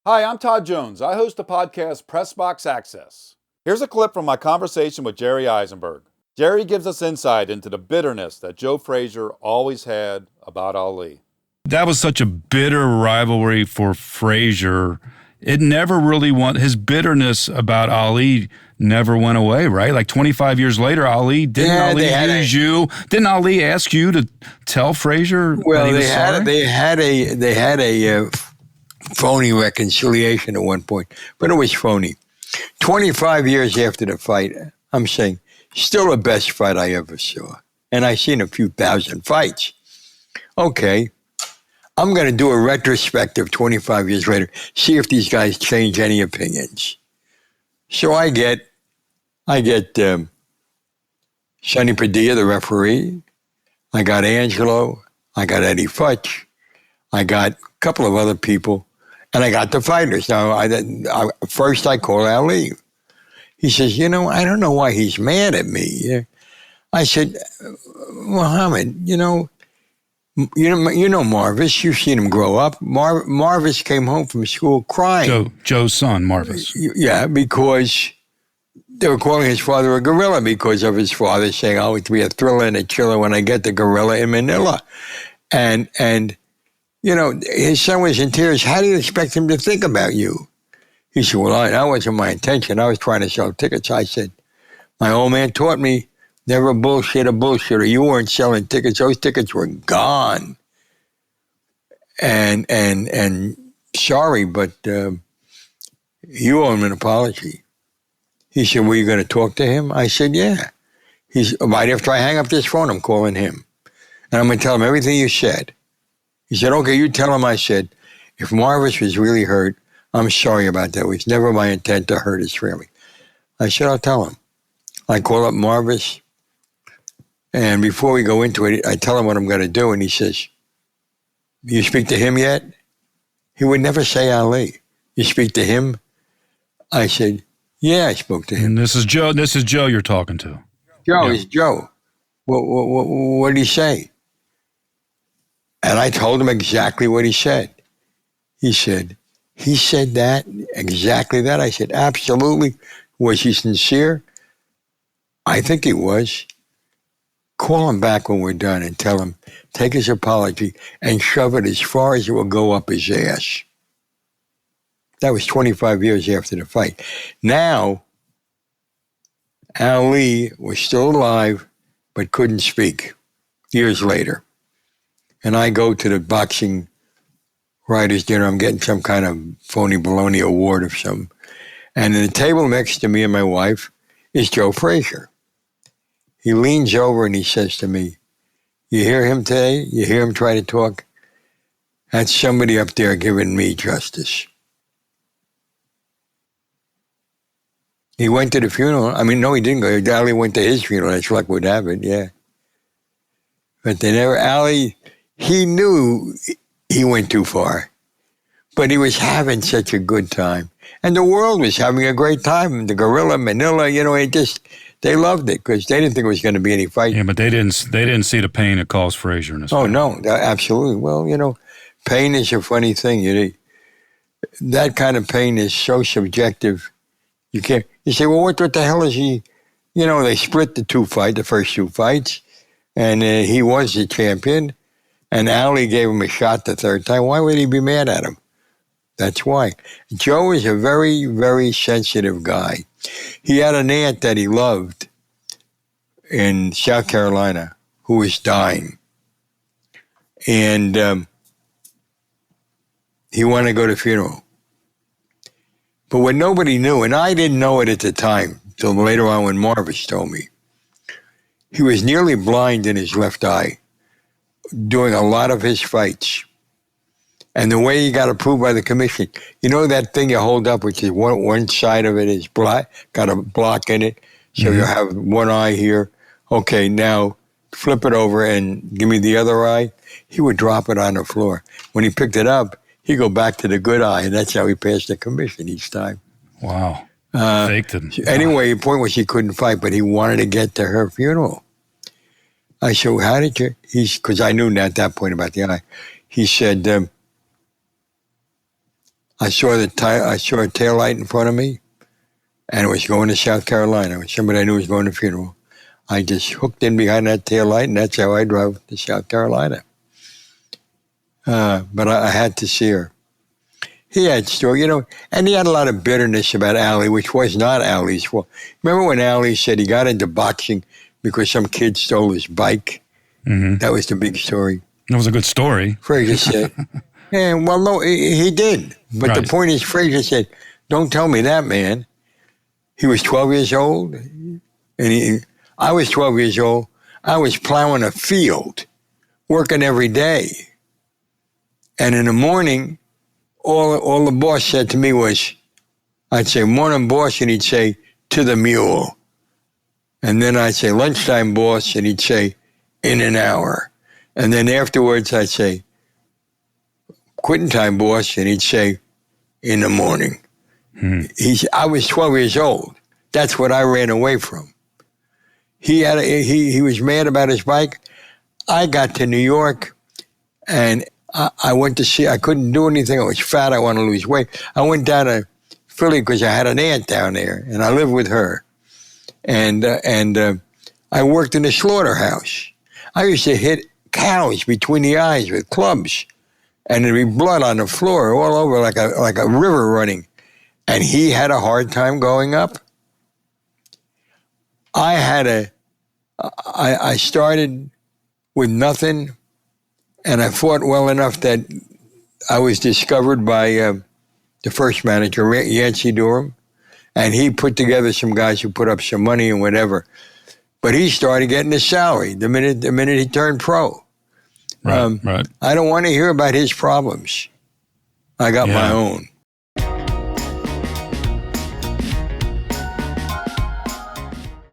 Hi, I'm Todd Jones. I host the podcast Pressbox Access. Here's a clip from my conversation with Jerry Izenberg. Jerry gives us insight into the bitterness that Joe Frazier always had about Ali. That was such a bitter rivalry for Frazier. It never really his bitterness about Ali never went away, right? Like 25 years later, didn't Ali use you? Didn't Ali ask you to tell Frazier that he was sorry? They had a phony reconciliation at one point, but it was phony. 25 years after the fight, I'm saying, still the best fight I ever saw. And I've seen a few thousand fights. Okay, I'm going to do a retrospective 25 years later, see if these guys change any opinions. So I get Sonny Padilla, the referee. I got Angelo. I got Eddie Futch. I got a couple of other people. And I got the fighters. Now, first I call Ali. He says, I don't know why he's mad at me. I said, Muhammad, you know Marvis. You've seen him grow up. Marvis came home from school crying. Joe's son, Marvis. Yeah, because they were calling his father a gorilla because of his father saying, "Oh, it'll be a thriller and a chiller when I get the gorilla in Manila," and his son was in tears. How do you expect him to think about you? He said, "Well, that wasn't my intention. I was trying to sell tickets." I said, "My old man taught me." Never bullshit a bullshitter. You weren't selling tickets. Those tickets were gone. And sorry, but you owe him an apology. He said, were you going to talk to him? I said, yeah. He said, right after I hang up this phone, I'm calling him. And I'm going to tell him everything you said. He said, okay, you tell him I said, if Marvis was really hurt, I'm sorry about that. It was never my intent to hurt his family. I said, I'll tell him. I call up Marvis. And before we go into it, I tell him what I'm going to do. And he says, you speak to him yet? He would never say Ali. You speak to him? I said, yeah, I spoke to him. And this is Joe you're talking to. Joe, yeah. It's Joe. What did he say? And I told him exactly what he said. He said that, exactly that. I said, absolutely. Was he sincere? I think he was. Call him back when we're done and tell him, take his apology and shove it as far as it will go up his ass. That was 25 years after the fight. Now, Ali was still alive, but couldn't speak years later. And I go to the boxing writers' dinner. I'm getting some kind of phony baloney award of some. And at the table next to me and my wife is Joe Frazier. He leans over and he says to me, you hear him today? You hear him try to talk? That's somebody up there giving me justice. He went to the funeral. I mean, no, he didn't go. Ali went to his funeral. That's luck would have it, yeah. But Ali, he knew he went too far. But he was having such a good time. And the world was having a great time. The gorilla, Manila, they loved it because they didn't think it was going to be any fight. Yeah, but they didn't see the pain it caused Frazier in his fight. No, absolutely. Well, pain is a funny thing. That kind of pain is so subjective. You can't. You say, well, what the hell is he? They split the first two fights, and he was the champion, and Ali gave him a shot the third time. Why would he be mad at him? That's why. Joe is a very, very sensitive guy. He had an aunt that he loved in South Carolina who was dying. And he wanted to go to the funeral. But what nobody knew, and I didn't know it at the time, till later on when Marvis told me, he was nearly blind in his left eye during a lot of his fights. And the way he got approved by the commission, that thing you hold up, which is one side of it is black, got a block in it, so you have one eye here. Okay, now flip it over and give me the other eye. He would drop it on the floor. When he picked it up, he'd go back to the good eye, and that's how he passed the commission each time. Wow. Faked him. Anyway, the point was he couldn't fight, but he wanted to get to her funeral. I said, well, how did you? Because I knew at that point about the eye. He said, I saw a tail light in front of me, and it was going to South Carolina. It was somebody I knew was going to a funeral. I just hooked in behind that tail light, and that's how I drove to South Carolina. But I had to see her. He had story, and he had a lot of bitterness about Allie, which was not Allie's fault. Remember when Allie said he got into boxing because some kid stole his bike? Mm-hmm. That was the big story. That was a good story. Frazier said, well, no, he did. But right. The point is, Frazier said, don't tell me that, man. He was 12 years old, and I was 12 years old. I was plowing a field, working every day. And in the morning, all the boss said to me was, I'd say, morning, boss, and he'd say, to the mule. And then I'd say, lunchtime, boss, and he'd say, in an hour. And then afterwards, I'd say, quitting time, boss, and he'd say, in the morning. I was 12 years old. That's what I ran away from. He was mad about his bike. I got to New York, and I went to see, I couldn't do anything. I was fat. I wanted to lose weight. I went down to Philly because I had an aunt down there, and I lived with her. And I worked in a slaughterhouse. I used to hit cows between the eyes with clubs, and there'd be blood on the floor all over like a river running. And he had a hard time going up. I started with nothing, and I fought well enough that I was discovered by the first manager, Yancey Durham, and he put together some guys who put up some money and whatever. But he started getting a salary the minute he turned pro. Right. I don't want to hear about his problems. I got my own.